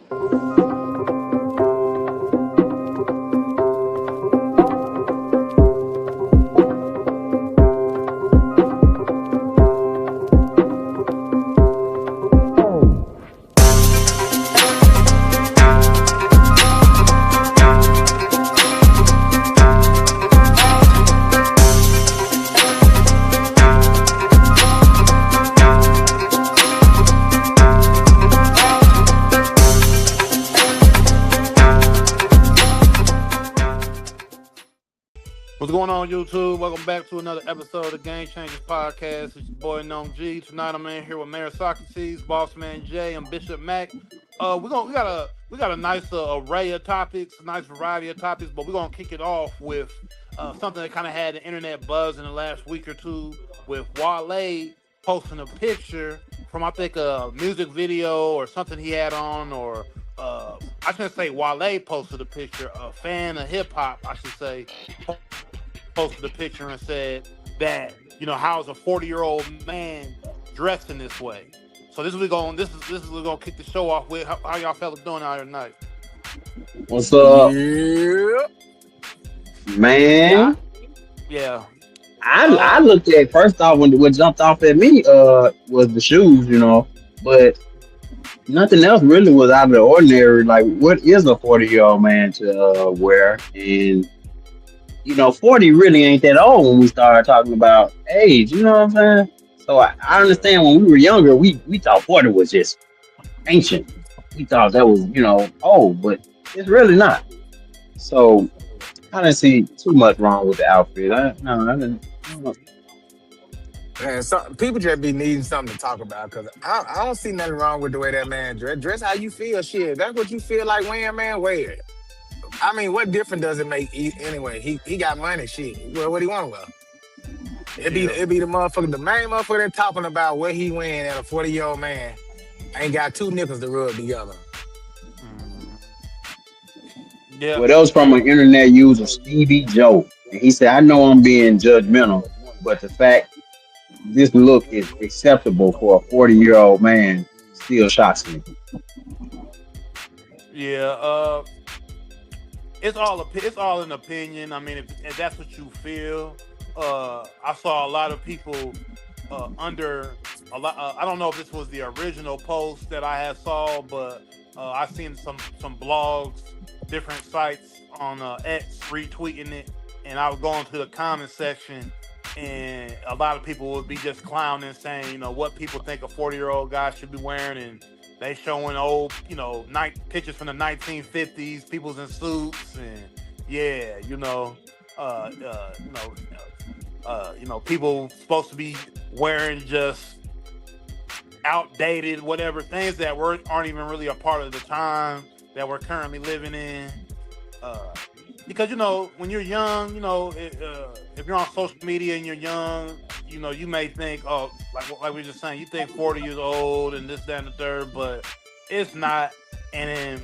What's going on, YouTube? Welcome back to another episode of the Game Changers Podcast. It's your boy Known G. Tonight I'm in here with Mayor Socrates, Boss Man Jay, and Bishop Mac. We got a nice array of topics, a nice variety of topics, but we're gonna kick it off with something that kind of had the internet buzz in the last week or two, with Wale posting a picture from, I think, a music video or something he had on, or I shouldn't say Wale posted a picture. A fan of hip hop, I should say, posted a picture and said that, how's a 40-year-old man dressed in this way? So this is we're gonna kick the show off with. How y'all fellas doing out here tonight? What's up, man? Yeah. I looked at, first off, when what jumped off at me was the shoes, but nothing else really was out of the ordinary. Like, what is a 40-year-old man to wear? And 40 really ain't that old when we start talking about age, you know what I'm saying? So I understand when we were younger, we thought 40 was just ancient. We thought that was, old, but it's really not. So I didn't see too much wrong with the outfit. I didn't. Man, people just be needing something to talk about, because I don't see nothing wrong with the way that man dress. Dress how you feel, shit. That's what you feel like wearing, man, wear it. I mean, what difference does it make anyway? He got money, shit. Well, what he want to wear? It be the motherfucker, the main motherfucker that talking about what he wearing, at a 40-year-old man ain't got two nickels to rub together. Yeah. Well, that was from an internet user, Stevie Joe. And he said, I know I'm being judgmental, but the fact this look is acceptable for a 40-year-old man still shocks me. Yeah. It's all an opinion. I mean, if that's what you feel. I saw a lot of people under a lot. I don't know if this was the original post that I had saw, but I seen some blogs, different sites on X retweeting it, and I was going to the comment section, and a lot of people would be just clowning, saying, what people think a 40-year-old guy should be wearing, and they showing old, pictures from the 1950s, people's in suits, and people supposed to be wearing just outdated, whatever, things that aren't even really a part of the time that we're currently living in. Because when you're young, if you're on social media and you're young, you may think, oh, like we were just saying, you think 40 years old and this, that, and the third, but it's not. And then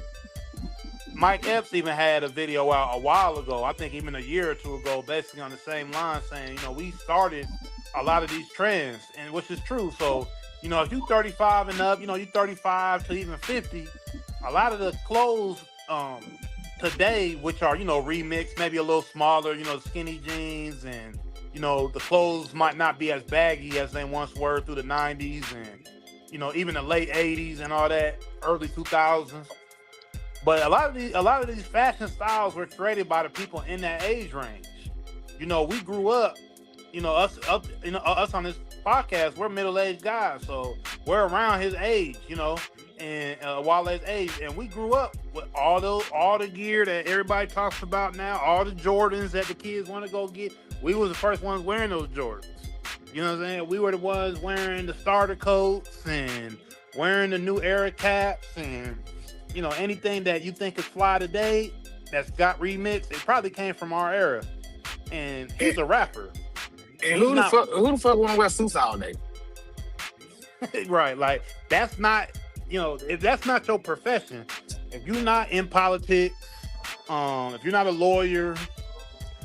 Mike Epps even had a video out a while ago, I think even a year or two ago, basically on the same line, saying, we started a lot of these trends, and which is true. So, if you're 35 and up, you're 35 to even 50, a lot of the clothes today, which are, remixed, maybe a little smaller, skinny jeans, and, the clothes might not be as baggy as they once were through the 90s and, even the late 80s and all that, early 2000s. But a lot of these fashion styles were created by the people in that age range. We grew up, us on this podcast, we're middle-aged guys, so we're around his age, and Wale's age, and we grew up with all the gear that everybody talks about now, all the Jordans that the kids want to go get. We was the first ones wearing those Jordans. You know what I'm saying? We were the ones wearing the starter coats and wearing the new era caps, and anything that you think is fly today that's got remixed, it probably came from our era. And he's a rapper. And who the fuck want to wear suits all day? Right, like that's not, if that's not your profession, if you're not in politics, if you're not a lawyer,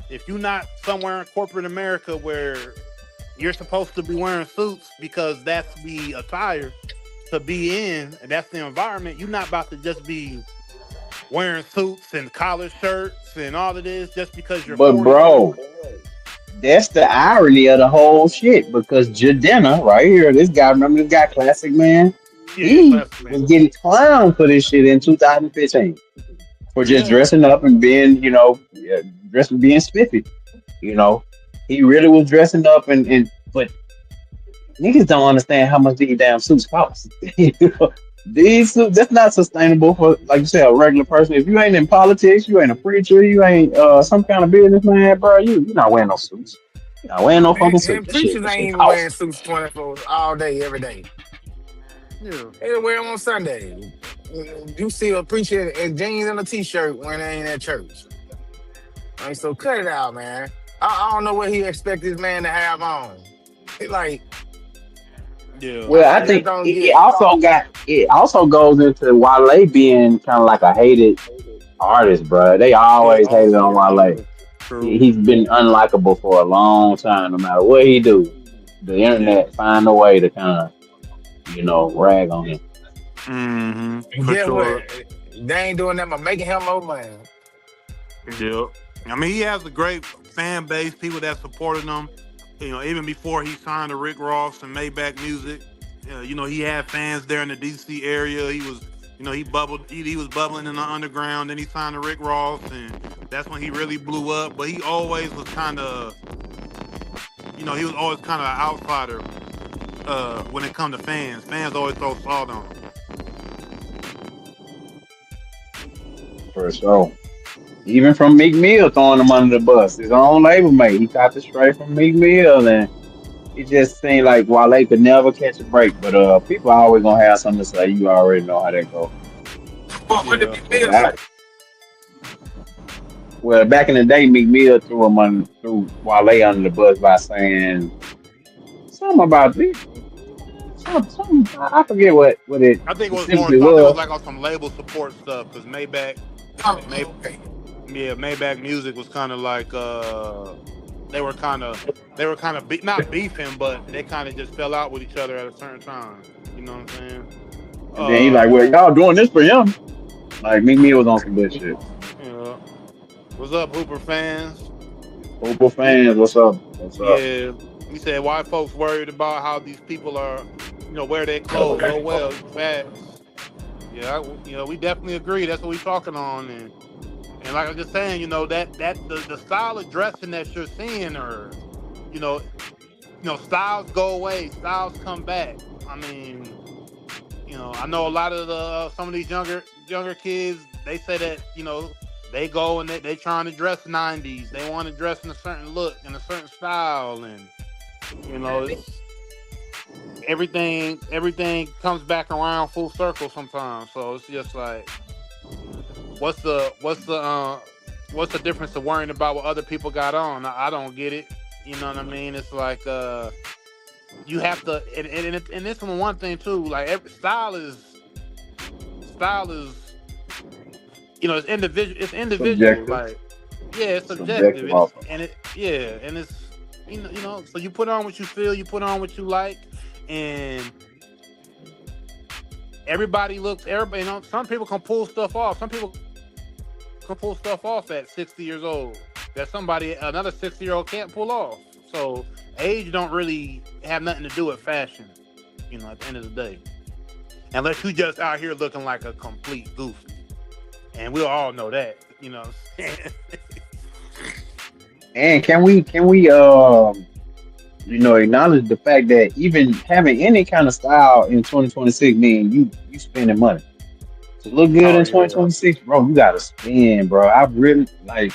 if you're not somewhere in corporate America where you're supposed to be wearing suits because that's the attire, to be in, and that's the environment. You're not about to just be wearing suits and collar shirts and all of this just because you're But 42. bro, that's the irony of the whole shit because Jadena, right here, this guy, remember this guy, Classic Man? Yeah, yeah, He classic was man. getting clowned for this shit in 2015 for just Yeah, dressing up and being, yeah, dressing, being spiffy. You know, he really was dressing up but niggas don't understand how much these damn suits cost. You know, these suits, that's not sustainable for, like you said, a regular person. If you ain't in politics, you ain't a preacher, you ain't some kind of businessman, bro, you're not wearing no suits. You're not wearing no no. fucking suits. And That shit, preachers that ain't shit even wearing costs. suits 24 all day, every day. Yeah, They wear them on Sunday. You see a preacher in jeans and a t-shirt when they ain't at church. I mean, so cut it out, man. I don't know what he expect this man to have on. Like, yeah, Well, I I just think don't it get it. also goes into Wale being kind of like a hated artist, bro. They yeah. always hated on Also, Wale. true. He's been unlikable for a long time, no matter what he do. The Yeah. internet find a way to kind of, rag on him. And For guess what? sure. They ain't doing that but making him more money. Yeah. I mean, he has a great fan base, people that supported him. Even before he signed to Rick Ross and Maybach Music, he had fans there in the DC area. He was, he bubbled. He was bubbling in the underground. Then he signed to Rick Ross, and that's when he really blew up. But he always was kind of, he was always kind of an outsider when it come to fans. Fans always throw salt on him. For sure. Even from Meek Mill throwing him under the bus. His own label mate. He got the straight from Meek Mill, and it just seemed like Wale could never catch a break. But people always gonna have something to say. You already know how that go. What did Yeah. Big But Bill say? well, back in the day, Meek Mill threw Wale under the bus by saying something about this. I forget what it I think it was more specifically so. I think it was was. like on some label support stuff because May, Oh, okay. yeah, Maybach Music was kind of like they were kind of not beefing, but they kind of just fell out with each other at a certain time. You know what I'm saying? And then he's like, "Well, y'all doing this for him?" Like Meek Mill was on some good shit. You know, what's up, Hooper fans? Hopeful He, fans, what's up? What's up? yeah, he said why folks worried about how these people are, wear their clothes. Oh well, facts. Yeah, we definitely agree. That's what we talking on, and like I was just saying, the style of dressing that you're seeing, or you know, styles go away, styles come back. I mean, I know a lot of the some of these younger kids. They say that they go and they trying to dress 90s. They want to dress in a certain look and a certain style, and it's everything comes back around full circle sometimes. So it's just like, what's the what's the what's the difference of worrying about what other people got on? I don't get it. You know what I mean? It's like you have to, and this one thing too. Like every style is it's individual. It's individual. Subjective, Like yeah, it's subjective. subjective And it's also. and it yeah, and it's So you put on what you feel. You put on what you like, and everybody looks. Everybody, some people can pull stuff off. Some people can pull stuff off at 60 years old that another 60-year-old can't pull off. So age don't really have nothing to do with fashion, at the end of the day. Unless you just out here looking like a complete goofy. And we all know that, what I'm saying? And can we acknowledge the fact that even having any kind of style in 2026 mean you spending money to look good Oh in yeah. 2026, bro. You gotta spend, bro. I really like.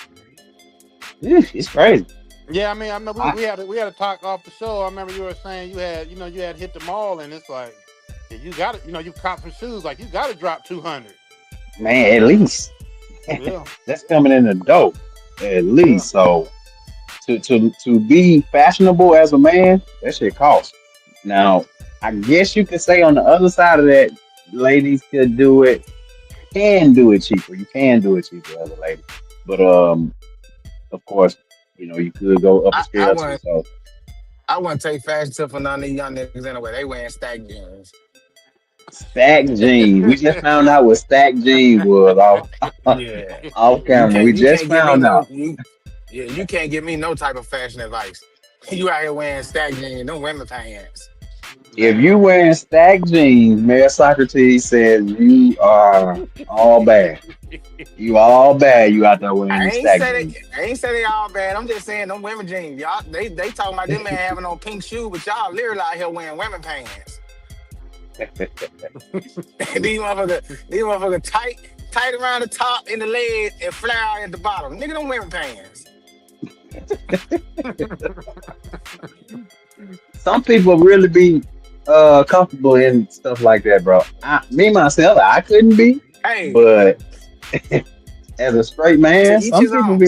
It's crazy. Yeah, I mean, I, we had a talk off the show. I remember you were saying you had hit the mall, and it's like, yeah, you got to, you caught some shoes, like you got to drop 200. man, at least Yeah, that's coming in the dope. At yeah. least so to be fashionable as a man, that shit costs. Now, I guess you could say on the other side of that, ladies could do it, can do it cheaper. You can do it cheaper as a lady, but of course, you could go up a I scale too. wouldn't So I wouldn't take fashion tip for none of these young niggas anyway. They wearing stack jeans. Stack jeans. We just found out what stack jeans was off Yeah, off you camera. We can't you just can't give me found no out. you. Yeah, you can't give me no type of fashion advice. You out here wearing stack jeans, no women pants. If you wearing stack jeans, Mayor Socrates says you are all bad. You all bad. You out there wearing I the ain't stack said it. jeans. I ain't said they all bad. I'm just saying them women jeans. Y'all, they talking about them man having on pink shoes, but y'all literally out here wearing women pants. These motherfuckers tight around the top in the leg and flare out at the bottom. Nigga, them women pants. Some people really be comfortable in stuff like that, bro. Me myself, I couldn't be, Hey, but as a straight to man, each his own.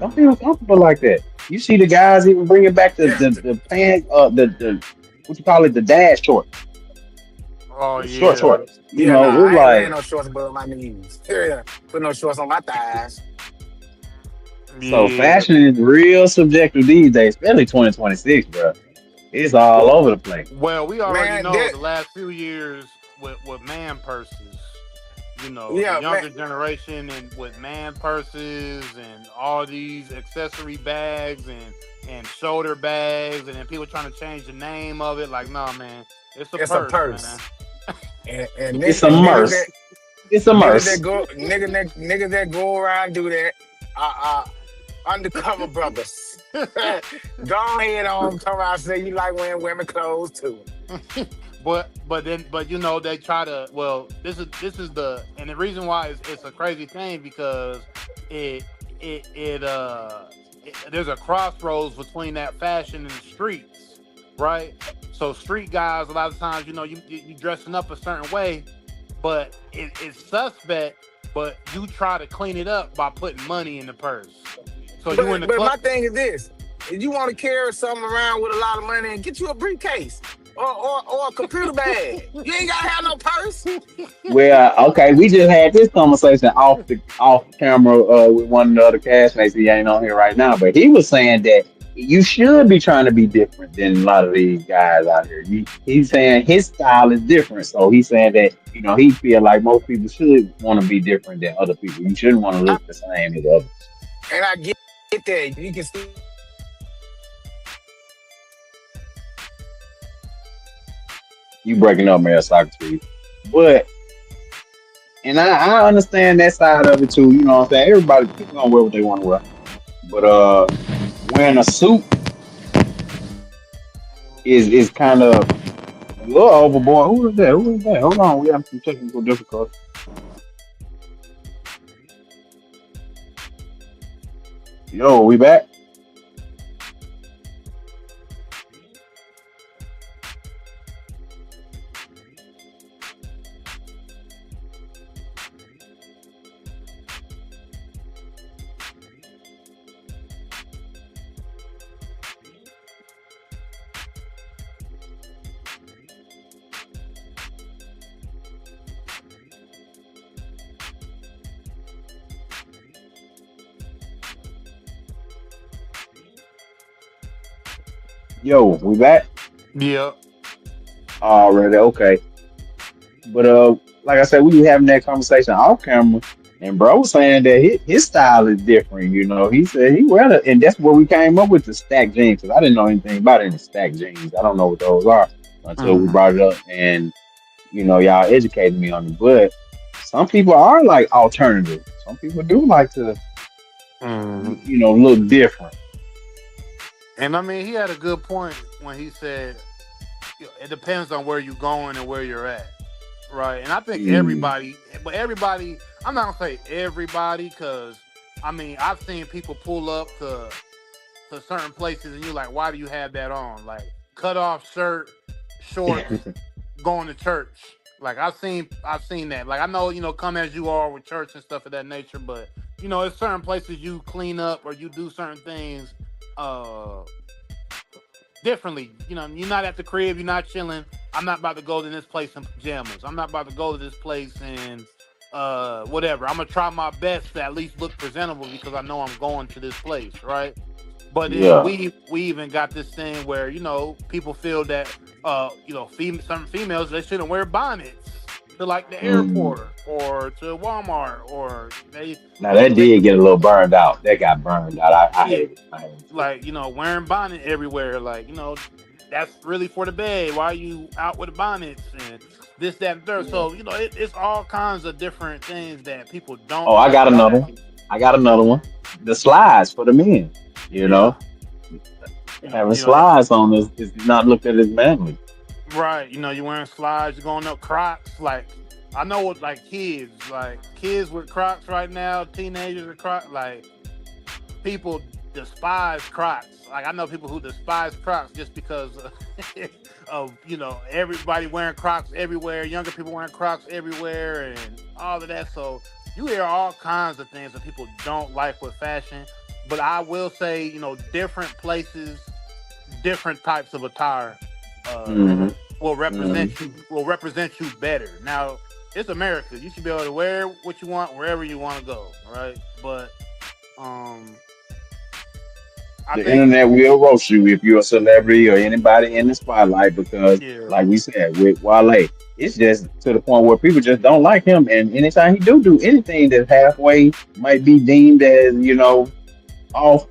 some people comfortable like that. You see the guys even bringing back the Yeah. the, the pants, the what you call it, the dad shorts, Oh the short yeah. shorts. You Yeah, know, nah, it's I ain't wearing like no shorts above my knees. Yeah, put no shorts on my thighs. so Yeah. fashion is real subjective these days, especially 2026, bro. It's all over the place. Well, we already Man, know that the last few years with man purses. The yeah, man. younger generation and with man purses and all these accessory bags and shoulder bags and then people trying to change the name of it. Like, no, man, it's a It's a purse, man. purse. And, It's nigg- a and niggas that merce. It's a niggas that merce. go niggas that go around and do that are undercover brothers. Go ahead on come around and say you like wearing women clothes too. but they try to. Well, this is the reason why it's a crazy thing because it there's a crossroads between that fashion and the streets, right? So street guys a lot of times you dressing up a certain way, but it's suspect. But you try to clean it up by putting money in the purse. So you in the But club. my thing is this: if you want to carry something around with a lot of money, and get you a briefcase or a computer bag. You ain't gotta have no purse. Well, okay, we just had this conversation off camera with one of the other castmates. He ain't on here right now, but he was saying that you should be trying to be different than a lot of these guys out here. He's saying his style is different, so he's saying that he feel like most people should want to be different than other people. You shouldn't want to I, look the same as others. and I get that. You can still be different and still look good. But at the same time, you gotta have your style. You breaking up, man, Socrates, but. And I understand that side of it too. You know what I'm saying? Everybody, people gonna wear what they want to wear. But wearing a suit is kind of a little overboard. Who is that? Who is that? Hold on, we have some technical difficulties. Yo, we back? Yo, we back? Yeah. Already, okay. But like I said, we were having that conversation off camera, and bro was saying that his style is different. He said he wear it, and that's where we came up with the stack jeans. Cause I didn't know anything about any stack jeans. I don't know what those are until we Mhm. brought it up, and y'all educated me on it. But some people are like alternative. Some people do like to, Mhm. look different. And I mean, he had a good point when he said it depends on where you're going and where you're at, right? And I think Mm. everybody, I'm not gonna say everybody, because I mean, I've seen people pull up to certain places, and you're like, why do you have that on? Like cut off shirt, shorts, going to church. Like I've seen that. Like I know, come as you are with church and stuff of that nature, but it's certain places you clean up or you do certain things uh differently. You're not at the crib, you're not chilling. I'm not about to go to this place in pajamas. I'm not about to go to this place in whatever. I'm gonna try my best to at least look presentable because I know I'm going to this place, right? But then Yeah. we even got this thing where people feel that some females they shouldn't wear bonnets to like the Mm. airport or to Walmart or Now they that they did get a little burned out. That got burned out. I yeah, hate it. I hate it too. like wearing bonnet everywhere like that's really for the bed. Why are you out with the bonnets and this that and third? Yeah. So it's all kinds of different things that people Oh, don't I like got about another one. it. I got another one. The slides for the men. You Yeah, know, having you know that. slides on is not looked at as manly. Right, you wearing slides, you're going up Crocs. Like I know what like kids with Crocs right now, teenagers with Crocs. Like people despise Crocs. Like I know people who despise Crocs just because of everybody wearing Crocs everywhere, younger people wearing Crocs everywhere, and all of that. So you hear all kinds of things that people don't like with fashion. But I will say, different places, different types of attire. Hmm. Will Hmm. represent you better. Now, it's America. You should be able to wear what you want wherever you want to go, right? But um, I The think internet will roast you if you're a celebrity or anybody in the spotlight because, yeah, like we said, with Wale, it's just to the point where people just don't like him. And anytime he do anything that halfway might be deemed as, off,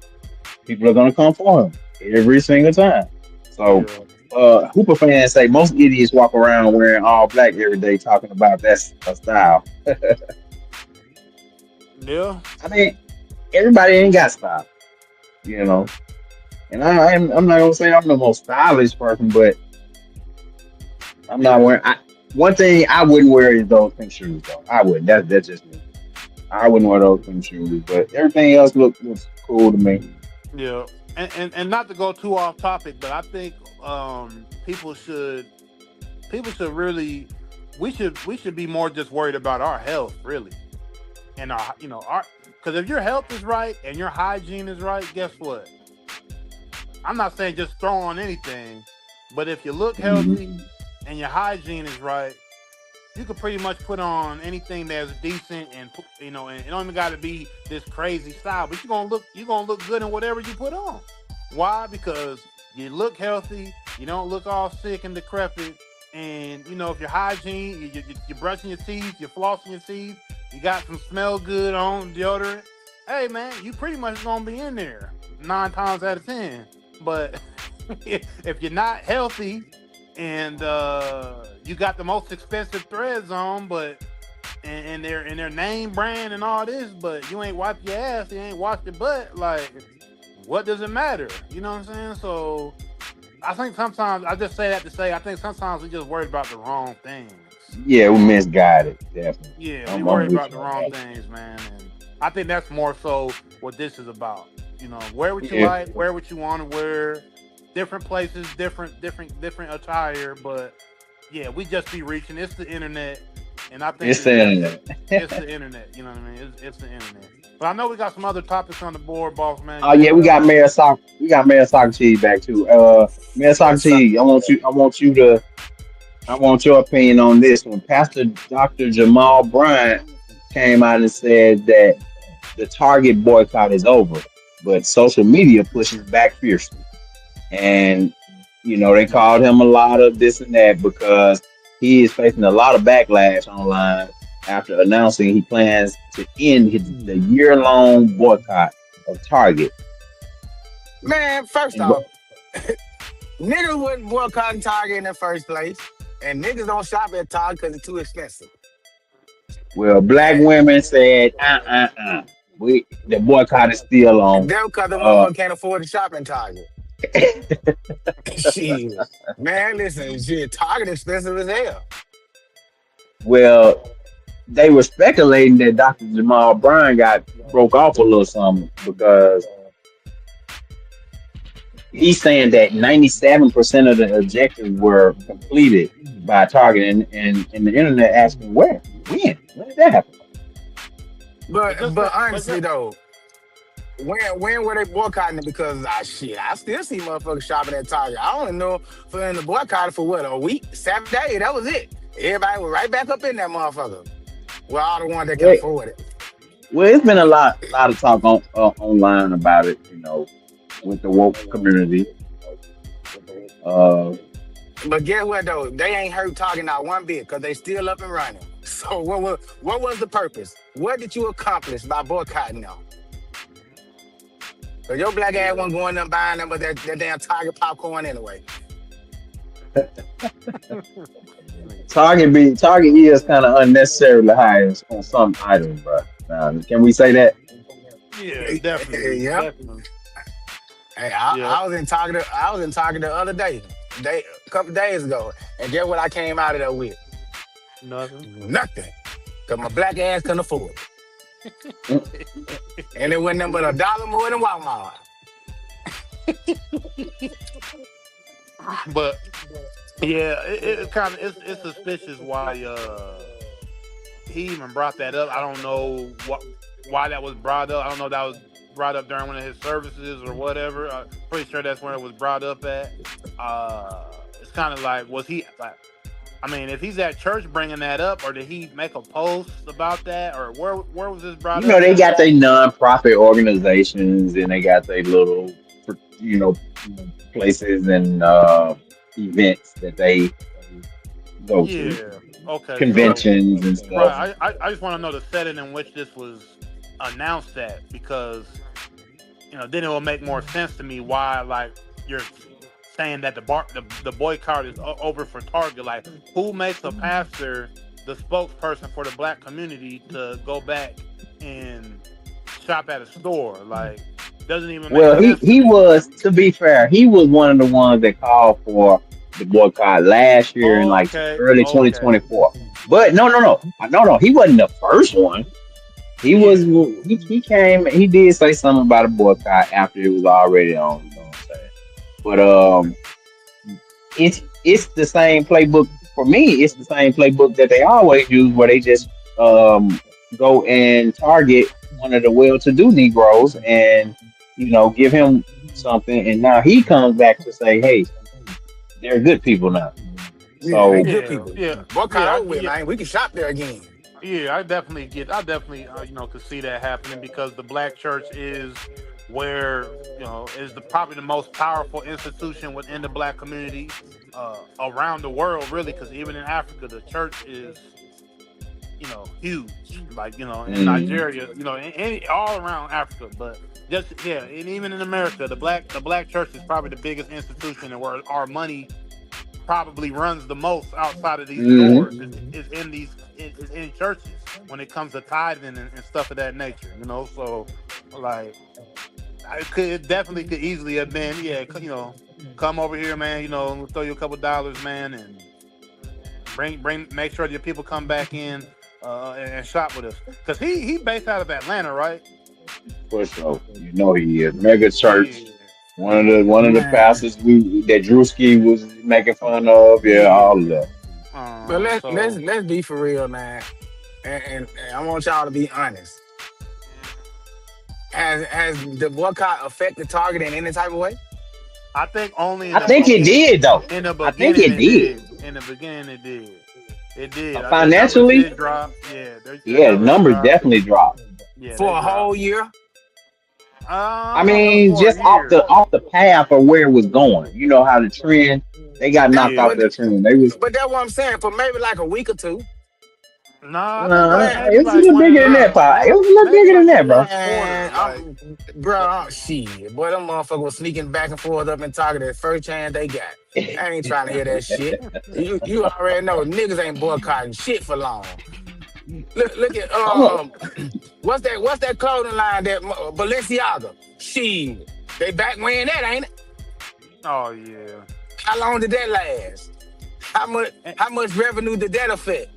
people are gonna come for him every single time. So yeah, Hooper fans say most idiots walk around wearing all black every day talking about that's a style. yeah, I mean, everybody ain't got style, you know. And I'm not gonna say I'm the most stylish person, but I'm not yeah. wearing. One thing I wouldn't wear is those pink shoes, though. I wouldn't. That's just me. I wouldn't wear those pink shoes, but everything else looks cool to me. Yeah. And not to go too off topic, but I think people should really we should be more just worried about our health, really, and our our because if your health is right and your hygiene is right, guess what? I'm not saying just throw on anything, but if you look Hmm. healthy and your hygiene is right, you could pretty much put on anything that's decent and and it don't even got to be this crazy style, but you're gonna look good in whatever you put on. Why? Because you look healthy, you don't look all sick and decrepit, and if your hygiene, you're brushing your teeth, you're flossing your teeth, you got some smell good on deodorant. Hey man, you pretty much gonna be in there 9 times out of 10. But if you're not healthy and you got the most expensive threads on, but and their name brand and all this, but you ain't wiped your ass, you ain't washed your butt, like what does it matter? You know what I'm saying? So I think sometimes I just say that to say I think sometimes we just worried about the wrong things. Yeah, we misguided, definitely. Yeah, we I'm worried with about you the on wrong that. things, man. And I think that's more so what this is about. Wear what you Yeah, like, wear what you want to wear. Different places, different attire, but yeah, we just be reaching. It's the internet, and I think it's it's the just it's internet. the internet. You know what I mean? It's the internet. But I know we got some other topics on the board, boss man. Oh You yeah, want we to? got Mayor Sock. We got Mayor Cheese back too. Mayor Yes, sir. Cheese. I want your opinion on this one. Pastor Dr. Jamal Bryant came out and said that the Target boycott is over, but social media pushes back fiercely. And they called him a lot of this and that because he is facing a lot of backlash online after announcing he plans to end the year-long boycott of Target. Man, first And off, niggas wouldn't boycott Target in the first place, and niggas don't shop at Target because it's too expensive. well, black And women said, we the boycott is still on. that's because the Uh, motherfucker can't afford to shop in Target. Shit. Man, listen, shit, Target expensive as hell. well, they were speculating that Dr. Jamal Bryant got broke off a little something because he's saying that 97% of the objectives were completed by Target, and the internet asking when did that happen? But just But that. But honestly just, though, when were they boycotting it? Because shit, I still see motherfuckers shopping at Target. I only know for in the boycott for what, a week, 7 days. That was it. Everybody was right back up in that motherfucker. Well, all the ones that can Well, afford it. well, it's been a lot of talk online about it. with the woke community. Uh, But guess what though? They ain't hurt talking not one bit because they still up and running. So what was the purpose? What did you accomplish by boycotting them? Cause your black ass Yeah. wasn't going them buying them but that damn Target popcorn anyway. Target is kind of unnecessarily high on some items, bro. Can we say that? Yeah, definitely, Yeah. definitely. Hey, I, Yeah, I was in Target. I was in Target the other day, a couple days ago, and guess what I came out of there with? nothing. Nothing. Cause my black ass couldn't afford it, Mm. and it wasn't nothing but $1 more than Walmart. But yeah, it kind of it's suspicious why he even brought that up. I don't know why that was brought up. I don't know if that was brought up during one of his services or whatever. I'm pretty sure that's where it was brought up at. It's kind of like, was he like? I mean, if he's at church bringing that up, or did he make a post about that, or where was this brought You know, up they at? got their non-profit organizations and they got their little, you know, places and events that they go to, Yeah. Okay. So conventions and stuff. right, I just want to know the setting in which this was announced at, because then it will make more sense to me why, like, you're saying that the boycott is over for Target. Like, who makes a pastor the spokesperson for the black community to go back and shop at a store? Like, doesn't even make Well, he sense to he me. was, to be fair, he was one of the ones that called for the boycott last year in Oh, like okay, early okay, 2024. But no, he wasn't the first one. He was yeah, he came, he did say something about a boycott after it was already on. You know what I'm saying? But it's the same playbook for me. It's the same playbook that they always use, where they just um go and target one of the well-to-do Negroes and give him something, and now he comes back to say, "Hey, they're good people now." Yeah, they So good yeah, people. yeah, Boycott yeah, over with, man. We can shop there again. yeah. I definitely, could see that happening, because the black church is where, is probably the most powerful institution within the black community around the world, really. Because even in Africa, the church is, huge. Like, in mm, Nigeria, all around Africa, but just, yeah, and even in America, the black church is probably the biggest institution, and where our money probably runs the most outside of these mm, stores is in these is in churches when it comes to tithing and stuff of that nature. So, like, it definitely could easily have been, yeah, come over here, man. We'll throw you a couple dollars, man, and make sure your people come back in and shop with us, because he based out of Atlanta, right? for sure, he is mega church. Yeah, One of the Man. pastors that Drewski was making fun of. Yeah, yeah. all of that. But let's So let's be for real, man. And I want y'all to be honest. Has the boycott affected Target in any type of way? I think only in I the think it beginning. did though. In the I think beginning, it it did. did. In the beginning, it did. It did. Their numbers Financially, did drop. Yeah, their yeah, the numbers numbers dropped. definitely dropped. Yeah, they For a whole dropped. year? I I don't know if it was mean, for a just off year. the path of where it was going. You know how the trend, they got That, knocked off but Yeah. their trend. They was but that's what I'm saying. For maybe like a week or two. Nah, I think nah, Man, maybe it was a like little one bigger and than that, Pop. It one, was a little maybe bigger than like the that, bro. fourth quarter. man, Like, but shit. Boy, them motherfuckers was sneaking back and forth up in Target at first chance they got. I ain't trying to hear that shit. You already know niggas ain't boycotting shit for long. Look at I'm a, what's that clothing line that Balenciaga? Shit, they back wearing that, ain't it? oh yeah. How long did that last? How much revenue did that affect?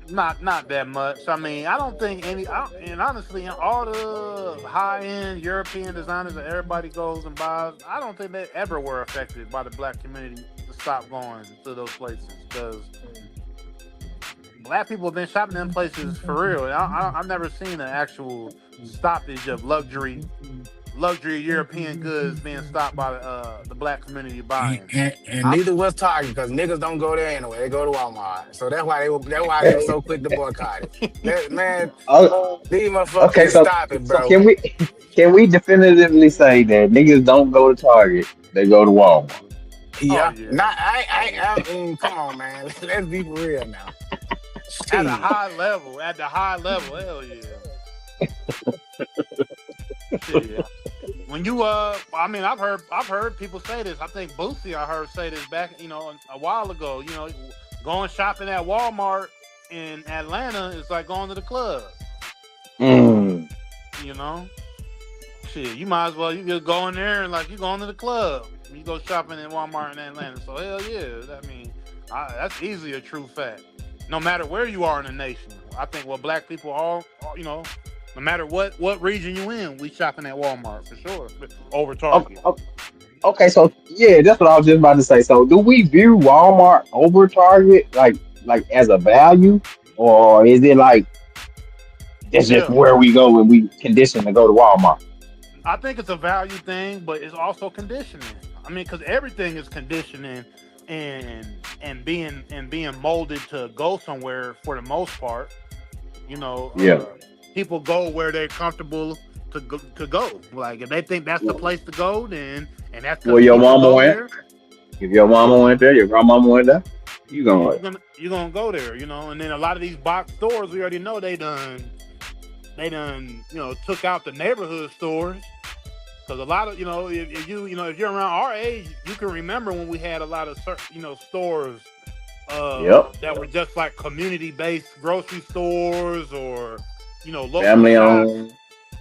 Not that much. I mean, I don't think and honestly, all the high end European designers that everybody goes and buys, I don't think they ever were affected by the black community to stop going to those places, because black people have been shopping in places for real. I've never seen an actual stoppage of luxury luxury European goods being stopped by the black community buying. And I neither was Target because niggas don't go there anyway. They go to Walmart. So that's why they were so quick to boycott it. Man, Oh, these motherfuckers okay, need to so stop it, so bro. can we definitively say that niggas don't go to Target, they go to Walmart? oh Yeah. yeah, Not I mean, come on, man. Let's be for real now. at a Shit. high level, hell yeah, shit. When you I mean, I've heard people say this. I think Boosie I heard say this back, a while ago. Going shopping at Walmart in Atlanta is like going to the club. Mm. You know, shit, you might as well you just go in there and like you going to the club. You go shopping in Walmart in Atlanta. So hell yeah, I mean, that's easily a true fact. No matter where you are in the nation, I think what black people no matter what region you in, we shopping at Walmart for sure over Okay, Target. okay, so yeah, that's what I was just about to say. So do we view Walmart over Target like as a value, or is it like that's just Yeah, where we go when we condition to go to Walmart? I think it's a value thing, but it's also conditioning. I mean, because everything is conditioning and being molded to go somewhere for the most part. You know, Yeah. people go where they're comfortable to go. Like if they think that's the place to go, then and that's because Where your people mama go went? there, If your mama went there, your grandmama went there, you yeah, going. you're gonna go there. And then a lot of these box stores, we already know they done took out the neighborhood stores. Because a lot of if you're around our age, you can remember when we had a lot of stores Yep. that were just like community-based grocery stores or local Family shops. owned.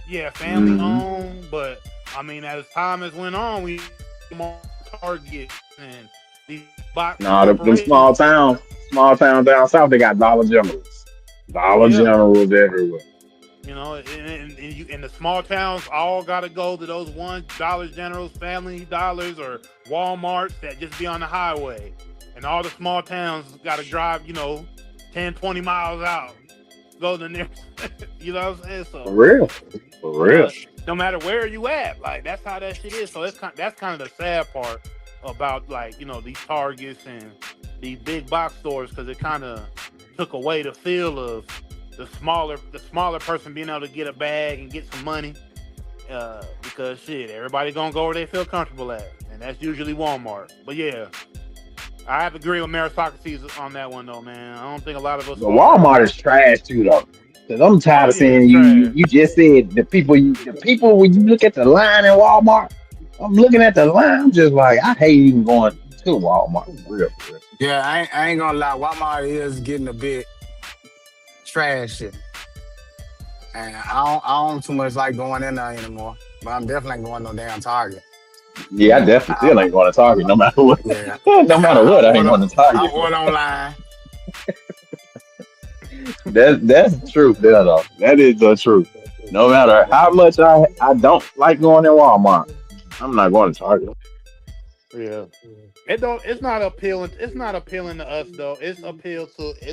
Yeah, family Hmm. owned. But I mean, as time has went on, we more Target and these box Nah, them corporations. small towns down south, they got Dollar Generals. Dollar Yeah, Generals everywhere. and the small towns all got to go to those $1 Generals, Family Dollars, or Walmarts that just be on the highway. And all the small towns got to drive, 10, 20 miles out. Go to the nearest, you know what I'm saying? For So, real. For real. uh, no matter where you at, like, that's how that shit is. So, that's kind of the sad part about, like, these Targets and these big box stores because it kind of took away the feel of the smaller person being able to get a bag and get some money. Because shit, everybody gonna go where they feel comfortable at, and that's usually Walmart. But yeah, I have to agree with meritocracy on that one though, man. I don't think a lot of us But are. Walmart is trash too though. Cause I'm Oh tired of yeah, it's seeing you, you. trash. You just said the people when you look at the line in Walmart. I'm looking at the line. I'm just like I hate even going to Walmart. For real, for real. Yeah, I ain't gonna lie. Walmart is getting a bit trashy. And I don't too much like going in there anymore. But I'm definitely ain't going no damn Target. Yeah, I definitely I, still ain't going to Target no matter what. yeah. No matter I what, I ain't order going to I Target. order online. That's the truth there though. That is the truth. No matter how much I don't like going in Walmart, I'm not going to Target. Yeah. It don't. It's not appealing. It's not appealing to us though. It's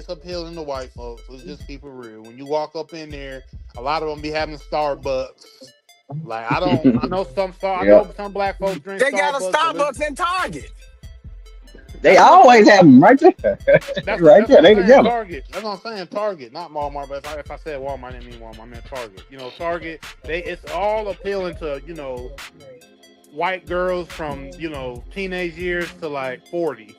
appealing to white folks. Let's just keep it real. When you walk up in there, a lot of them be having Starbucks. Like I don't. I know some. I Yeah, know some black folks drink They got a Starbucks, but Starbucks in Target. they that's what I'm always saying. have them right there, That's right that's there. what I'm They saying. together. Target. That's what I'm saying. Target, not Walmart. But if I said Walmart, I didn't mean Walmart. I meant Target. Target. It's all appealing to white girls from teenage years to like 40.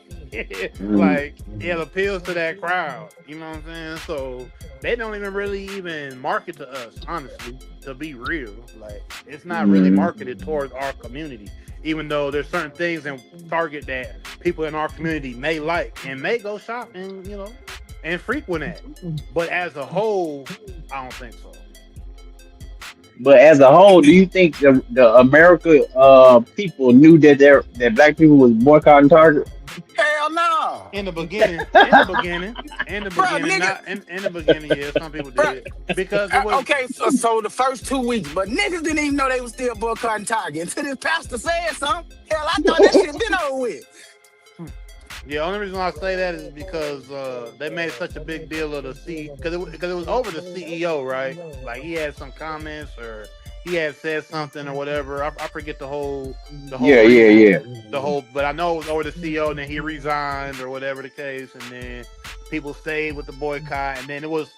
Mm, Like it appeals to that crowd. You know what I'm saying? So they don't even really even market to us, honestly. To be real, like it's not really mm. marketed towards our community. Even though there's certain things in Target that people in our community may like and may go shop and frequent at. But as a whole, I don't think so. But as a whole, do you think the America people knew that black people was boycotting Target? Hell no. In the beginning, in the beginning, in the Bro, beginning, nigga. not in the beginning, yeah, some people Bro, did because it was. okay, so the first 2 weeks, but niggas didn't even know they was still boycotting Target until this pastor said something. Hell, I thought that shit been over with. The only reason I say that is because they made such a big deal of the because it was over the CEO, right? Like he had some comments or he had said something or whatever. I forget the whole Yeah, yeah, reason, yeah. the whole. But I know it was over the CEO, and then he resigned or whatever the case, and then people stayed with the boycott, and then it was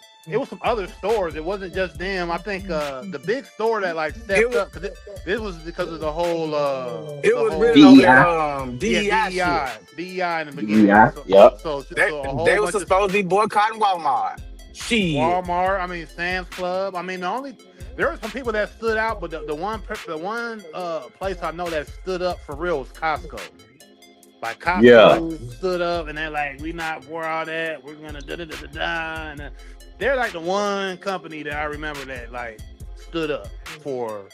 some other stores. It wasn't just them. I think the big store that like It stepped was up because this was because of it the was whole really over that DEI. yeah DEI shit. DEI in the beginning. DEI. Yep. So a They whole was bunch of supposed to be boycotting Walmart. Shit. Walmart. I mean Sam's Club. I mean there were some people that stood out, but the one place I know that stood up for real was Costco. Like Yeah. Costco stood up and they're like, we not for all that. We're gonna da da da da da. And they're like the one company that I remember that like stood up for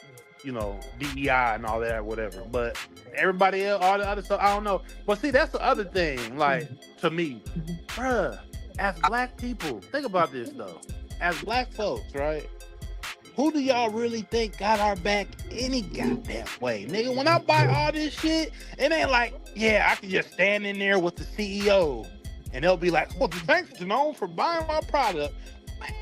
DEI and all that, whatever. But everybody else, all the other stuff, I don't know. But see, that's the other thing. Like to me, bruh, as black people, think about this though. As black folks, right? Who do y'all really think got our back any goddamn way? Nigga, when I buy all this shit, it ain't like, yeah, I can just stand in there with the CEO and they'll be like, well, thanks, Janone, for buying my product. Man,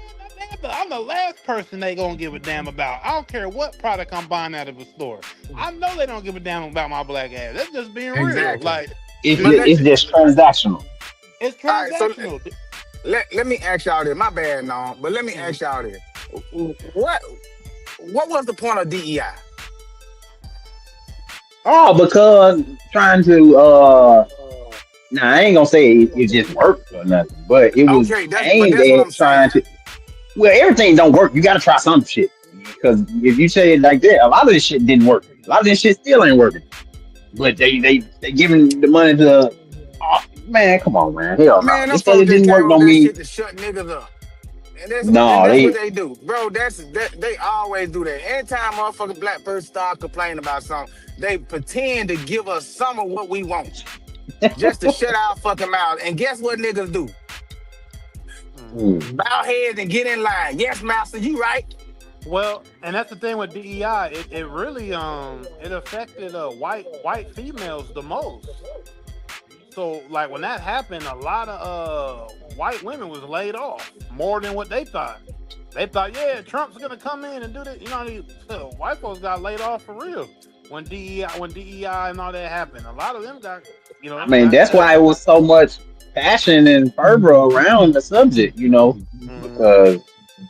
I'm the last person they gonna give a damn about. I don't care what product I'm buying out of a store. I know they don't give a damn about my black ass. That's just being real. Exactly. Like, It's But just, let it's just transactional. it's all right, so transactional. let me ask y'all this. My bad, no, but let me ask y'all this. What what was the point of DEI? Oh, because trying to now I ain't gonna say it just worked or nothing, but it was Okay, aimed that's what I'm at trying saying. to. Well, everything don't work. You got to try some shit because if you say it like that, a lot of this shit didn't work. A lot of this shit still ain't working. But they giving the money to. Oh, man, come on, man. Hell no. Man, them Just because folks it just didn't work came with don't that mean shit to shut niggas up. And no. that's what They they do. Bro, that they always do that. Anytime a motherfucking black person start complaining about something, they pretend to give us some of what we want. Just to shut our fucking mouth. And guess what niggas do? Mhm. mm, Bow heads and get in line. Yes, master, you right. Well, and that's the thing with DEI. It really it affected white females the most. So like when that happened, a lot of white women was laid off more than what they thought. They thought, yeah, Trump's gonna come in and do this. You know, white folks got laid off for real when DEI and all that happened. A lot of them got I mean, got that's cut. why it was so much passion and fervor around the subject, Mhm. because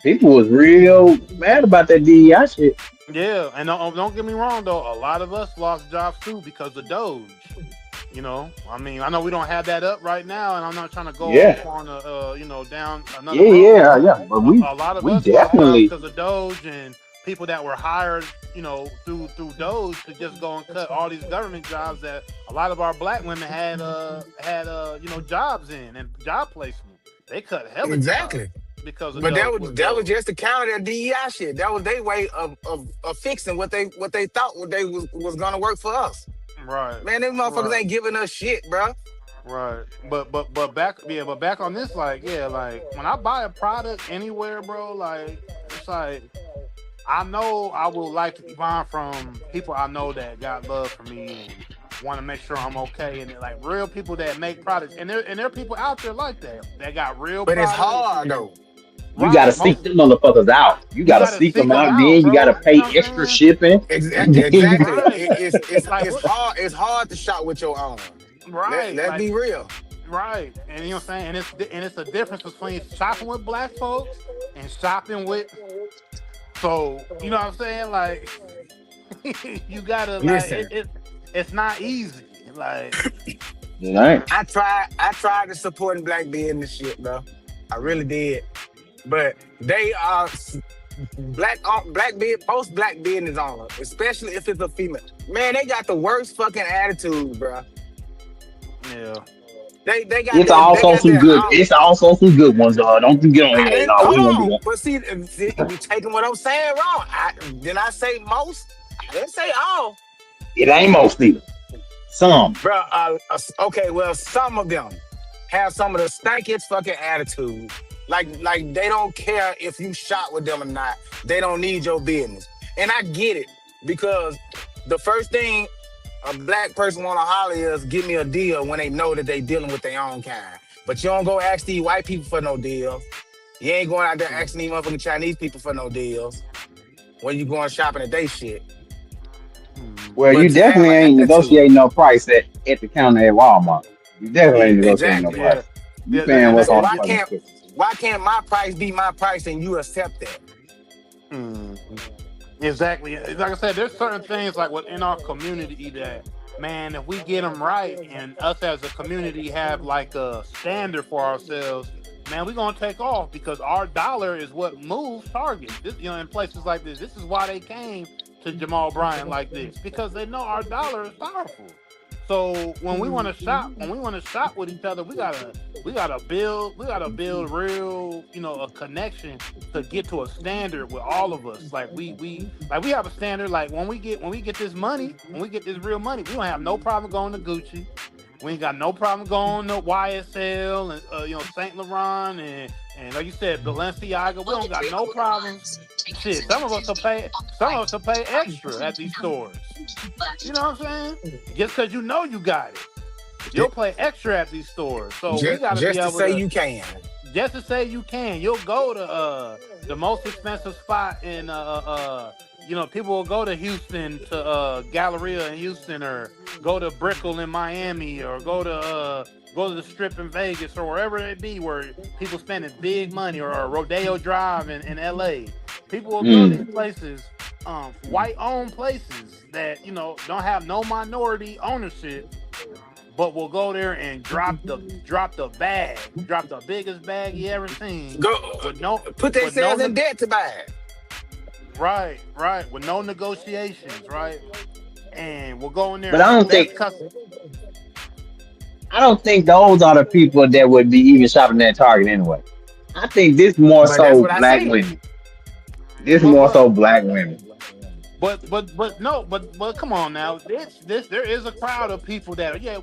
people was real mad about that DEI shit. Yeah, and don't get me wrong though. A lot of us lost jobs too because of Doge. I mean, I know we don't have that up right now, and I'm not trying to go Yeah, off on down another yeah, road, yeah, but yeah. But a lot of we us lost jobs definitely, because of Doge and people that were hired, through Doge to just go and cut all these government jobs that a lot of our black women had jobs in and job placement. They cut hella jobs Exactly. because of But Doge with that was Doge. just to counter that DEI shit. That was their way of fixing what they thought what they was gonna work for us. Right, Man, them motherfuckers right. ain't giving us shit, bro. Right, but back, like yeah, like when I buy a product anywhere, bro, like it's like I know I would like to be buying from people I know that got love for me and want to make sure I'm okay, and like real people that make products, and there are people out there like that got real But it's products hard and though. you got to right, seek them motherfuckers out. You you got to got to seek them seek them out, and out, then you got to bro. You pay know what extra I'm saying? shipping, and then you Exactly. Right, like It's hard. It's hard to shop with your own. right, Let's like be real. right, and you know what I'm saying, and it's a difference between shopping with black folks and shopping with. So you know what I'm saying? Like you gotta like Listen, it's not easy. Like right. I tried to support black business shit, bro. I really did. But they are black bid most black business owners, especially if it's a female. Man, they got the worst fucking attitude, bro. yeah, They got It's that they also got some that good. It's also some good ones. Don't you get on I here? didn't No, we hold ain't gonna do on. that. But see, you taking what I'm saying wrong. Did I say most? I didn't say all. It ain't most either. Some. Bro, okay, well, some of them have some of the stankiest fucking attitude. Like they don't care if you shot with them or not. They don't need your business. And I get it because the first thing a black person want to holler is give me a deal when they know that they dealing with their own kind. But you don't go ask these white people for no deals. You ain't going out there asking these motherfucking Chinese people for no deals. when you going shopping at they shit. Hmm. Well, you But to have definitely an ain't attitude, negotiating no price at the counter at Walmart. You definitely ain't Yeah, negotiating no exactly. yeah, price. You yeah, paying and what's So on the why yeah. fucking can't sticker. my price be my price and you accept that? Hmm. Exactly. Like I said, there's certain things like within our community that, man, if we get them right and us as a community have like a standard for ourselves, man, we're gonna take off because our dollar is what moves Target. This, in places like this, this is why they came to Jamal Bryant like this because they know our dollar is powerful. So when we want to shop with each other, we gotta build real, a connection to get to a standard with all of us. Like we have a standard. Like when we get this money, when we get this real money, we don't have no problem going to Gucci. We ain't got no problem going to YSL and Saint Laurent and like you said Balenciaga. We don't got no problems. Shit, some of us will pay extra at these stores. You know what I'm saying? Just because you got it, you'll Ju- pay extra at these stores. So we got to be just to able say to you can. just to say you can. You'll go to the most expensive spot in people will go to Houston to Galleria in Houston or go to Brickell in Miami or go to the Strip in Vegas or wherever it be where people spending big money or Rodeo Drive in LA. People will go to these Mm. places, white owned places that don't have no minority ownership but we'll go there and drop the biggest bag you ever seen, Go with no put with no themselves in debt to buy it. right with no negotiations, right? And we'll go in there But and the best customer. I don't think those are the people that would be even shopping at Target anyway. I think this more But that's so what I black said. women. This But more so but black women. but no, but come on now. This there is a crowd of people that yeah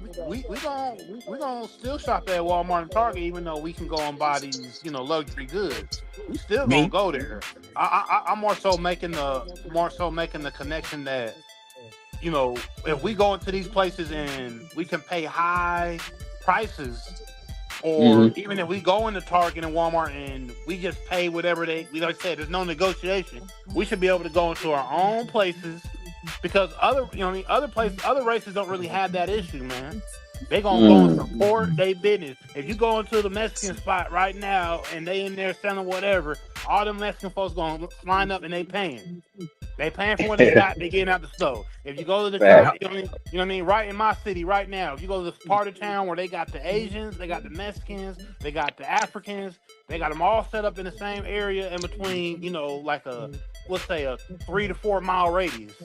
we gonna still shop at Walmart and Target even though we can go and buy these luxury goods. We still gonna Me, go there. I'm more so making the connection that if we go into these places and we can pay high prices, or Hmm. even if we go into Target and Walmart and we just pay whatever we like I said, there's no negotiation. We should be able to go into our own places because other places, other races don't really have that issue, man. They gonna go and Mm. support their business. If you go into the Mexican spot right now and they in there selling whatever, all them Mexican folks gonna line up and they paying. They paying for what they got. They getting out the store. If you go to the Fact. church, what I mean. Right in my city, right now, if you go to this part of town where they got the Asians, they got the Mexicans, they got the Africans, they got them all set up in the same area in between. Like let's say a 3 to 4 mile radius.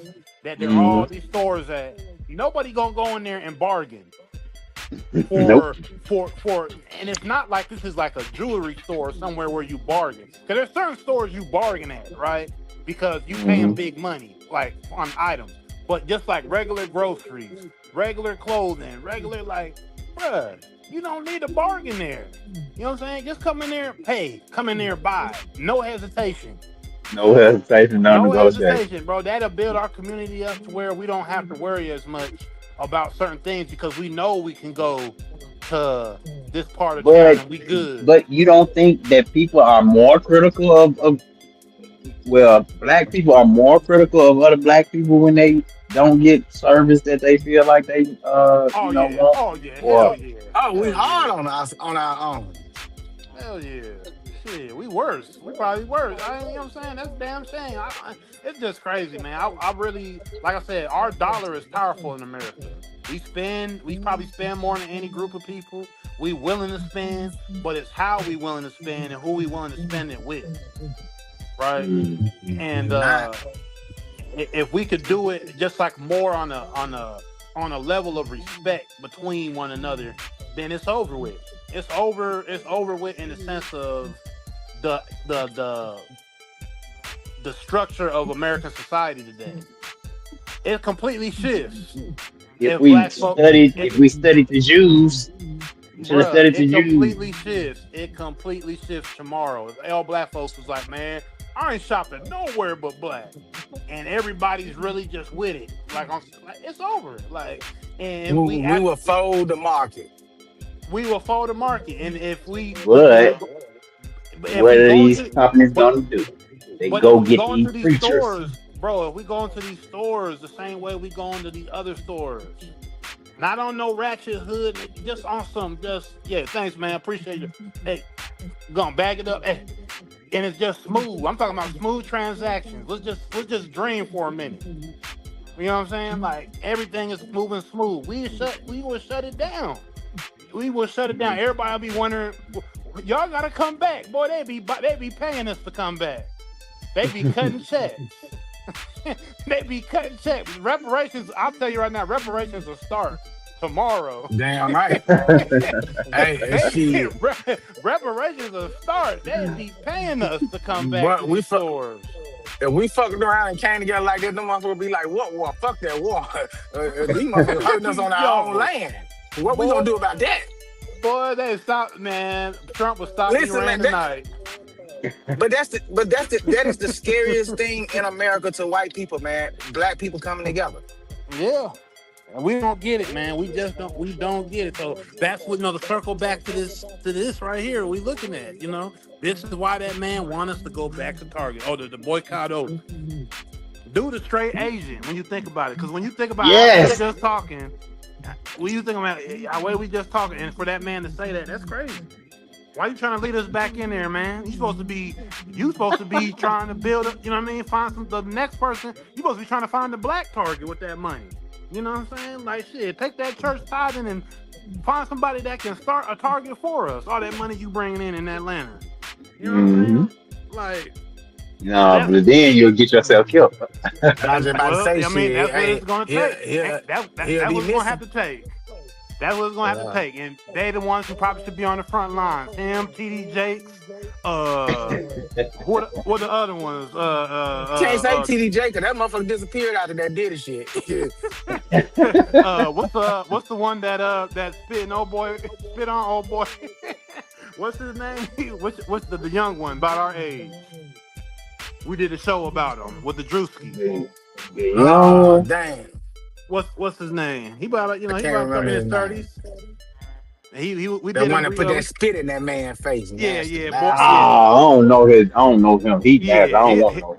That they're Hmm. all these stores at. Nobody gonna go in there and bargain Nope. for and it's not like this is like a jewelry store somewhere where you bargain because there's certain stores you bargain at, right? Because you paying Hmm. big money like on items, but just like regular groceries, regular clothing, regular, like, bruh, you don't need a bargain there. You know what I'm saying? Just come in there, pay, come in there, buy, no hesitation. No hesitation, no No negotiation. hesitation, bro. That'll build our community up to where we don't have to worry as much about certain things because we know we can go to this part of town But and we good. but you don't think that people are more critical of well, black people are more critical of other black people when they don't get service that they feel like they Oh yeah, want? oh yeah, hell Or yeah, oh, we hell yeah, hard on us on our own. hell yeah. Shit, we worse. We probably worse. You know what I'm saying? That's a damn shame. It's just crazy, man. I really, like I said, our dollar is powerful in America. We probably spend more than any group of people. We willing to spend, but it's how we willing to spend and who we willing to spend it with, right? mm, And Not if we could do it just like more on a level of respect between one another, then it's over with. It's over with in the sense of the the the the structure of American society today. It completely shifts. if If we black folk, studied it, if we studied the Jews, we should have bruh, studied the it Jews. completely shifts. It completely shifts tomorrow. If all black folks was like, man, I ain't shopping nowhere but black, and everybody's really just with it. Like it's over. Like, and if we we act, will fold the market. we will fold the market. And if we, but But if what we are go these into, companies but gonna do? They But if go we get go these into these preachers. stores, bro, if we go into these stores the same way we go into these other stores, not on no ratchet hood, just on some, just yeah. Thanks, man. Appreciate you. Hey, gonna bag it up. Hey, and it's just smooth. I'm talking about smooth transactions. Let's just dream for a minute. You know what I'm saying? Like everything is moving smooth. We will shut it down. We will shut it down. Everybody will be wondering, y'all gotta come back. Boy, they be paying us to come back. They be cutting checks. They be cutting checks. Reparations, I'll tell you right now, reparations will start tomorrow. Damn right. Hey, They shit. reparations will start. They be paying us to come back to But these stores. if we fucking around and came together like that, them motherfuckers would be like, what war? Fuck that war. These motherfuckers hurting us on our own Yo, land. What we boy, gonna do about that? boy, they stop, man. Trump will stop Listen, Iran man, tonight. that is the scariest thing in America to white people, man. Black people coming together. Yeah. And we don't get it, man. We don't get it. So that's what, to circle back to this right here we looking at, This is why that man want us to go back to Target. Oh, the boycott over. Dude is straight Asian when you think about it. Because when you think about how we Yes. just talking, when you think about the way we just talking, and for that man to say that, that's crazy. Why you trying to lead us back in there, man? You supposed to be trying to build up, you know what I mean? Find the next person. You supposed to be trying to find the black Target with that money. You know what I'm saying? Like shit, take that church tithing and find somebody that can start a Target for us. All that money you bringing in Atlanta. You know what I'm saying? Like, No, but then you'll get yourself killed. I was just about to say I mean, shit. that's what Hey, it's gonna take. That's he'll be what it's gonna missing. have to take. That's what it's gonna have to take. And they the ones who probably should be on the front lines. Him, TD Jakes, what the other ones? Can't say TDJ because that motherfucker disappeared after that did his shit. What's the one that spit on old boy? What's his name? What's the young one about our age? We did a show about him with the Drewski. Oh, damn. What's his name? He about I can't remember in his his 30s. We The did one a that put that spit in that man's face. yeah, Nasty yeah, bastard. I don't know his. I don't know him. He nasty. I don't want to know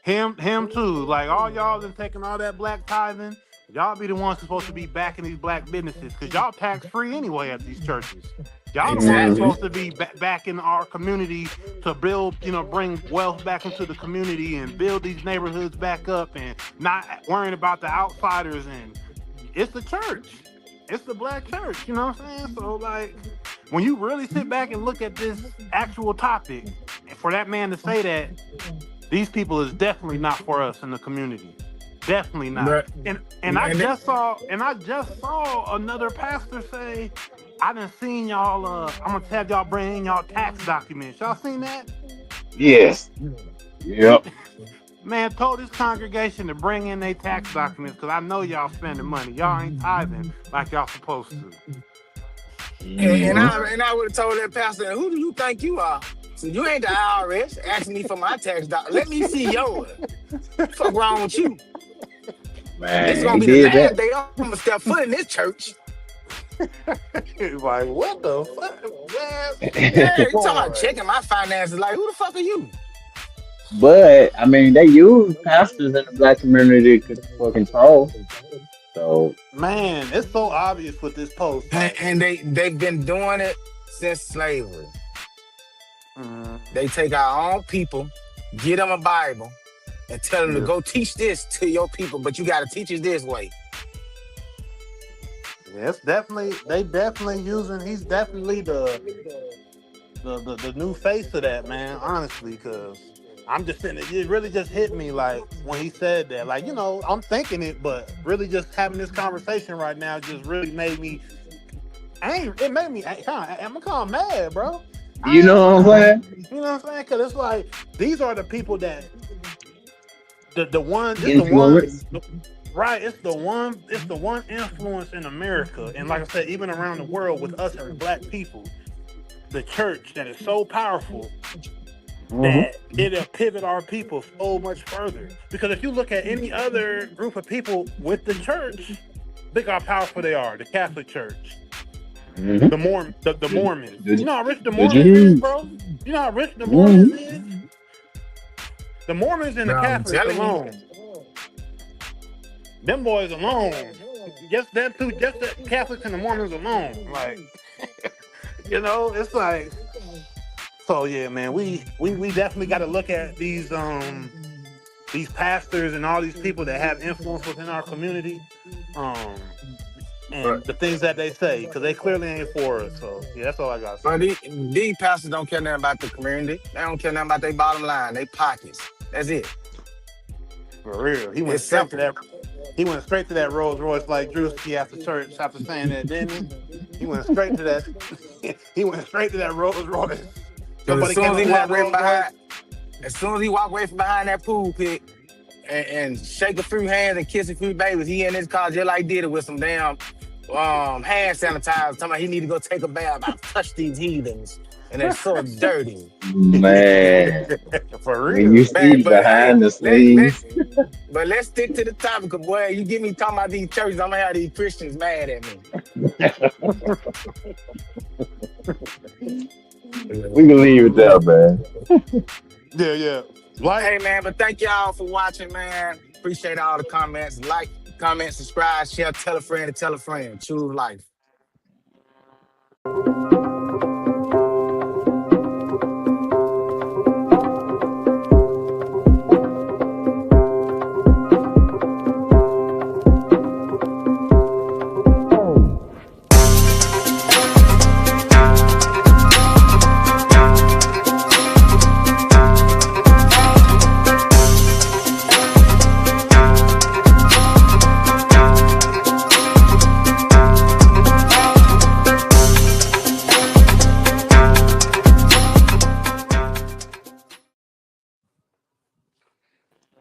him. him too. Like all y'all been taking all that black tithing. Y'all be the ones supposed to be backing these black businesses because y'all tax free anyway at these churches. Y'all the ones Exactly. supposed to be back in our community to build, bring wealth back into the community and build these neighborhoods back up and not worrying about the outsiders. And it's the church. It's the black church. You know what I'm saying? So like, when you really sit back and look at this actual topic, for that man to say that, these people is definitely not for us in the community. Definitely not. But- And I just saw another pastor say, I done seen y'all. I'm gonna have y'all bring in y'all tax documents. Y'all seen that? Yes. Yep. Man told his congregation to bring in their tax documents because I know y'all spending money. Y'all ain't tithing like y'all supposed to. And I would have told that pastor, who do you think you are? So you ain't the IRS asking me for my tax dollars. Let me see yours. Fuck wrong with you? Man, This is gonna he be the did last that. day I'm gonna step foot in this church. Like what the fuck, man? Yeah, you talking about checking my finances? Like who the fuck are you? But I mean, they use pastors in the black community for control. So Man, it's so obvious with this post. Like, And they've been doing it since slavery. They take our own people, get them a Bible, and tell them to go teach this to your people, but you got to teach it this way. yeah, it's definitely he's definitely the new face of that, man, honestly, because I'm just saying it really just hit me like when he said that. Like, I'm thinking it, but really just having this conversation right now just really made me it made me I'm kind of mad, bro. you know what I'm saying? You know what I'm saying? Because it's like these are the people that the one Influence. right. It's the one influence in America, and like I said, even around the world with us as black people, the church that is so powerful that it'll pivot our people so much further. Because if you look at any other group of people with the church, look how powerful they are. The Catholic Church. The Mormons. You know how rich the Mormons is, bro? You know how rich the Mormons is? The Mormons and the Bro, I'm Catholics telling you. alone, them boys alone, just them two, just the Catholics and the Mormons alone, like it's like. So yeah, man, we definitely got to look at these pastors and all these people that have influence within our community, um, and But the things that they say, because they clearly ain't for us. So yeah, that's all I gotta say. but these pastors don't care nothing about the community. They don't care nothing about their bottom line, their pockets. That's it. For real, he went It's straight to simple. that. He went straight to that Rolls Royce like Drewski after church after saying that, didn't he? He went straight to that. He went straight to that Rolls Royce. Because Somebody came up to that Rolls Royce. as soon as he walk away from behind that pool pit and shake a few hands and kiss a few babies, he in his car just like did it with some damn hand sanitizer. Talking about he need to go take a bath. I touch these heathens and they're so dirty. Man, For when you real. Man, see but hey, behind the scenes, let's stick to the topic. 'Cause, boy, you get me talking about these churches, I'm gonna have these Christians mad at me. we can leave it there, man. Yeah, yeah. Like. Hey man, but thank y'all for watching, man. Appreciate all the comments. Like, comment, subscribe, share, tell a friend to tell a friend. True life.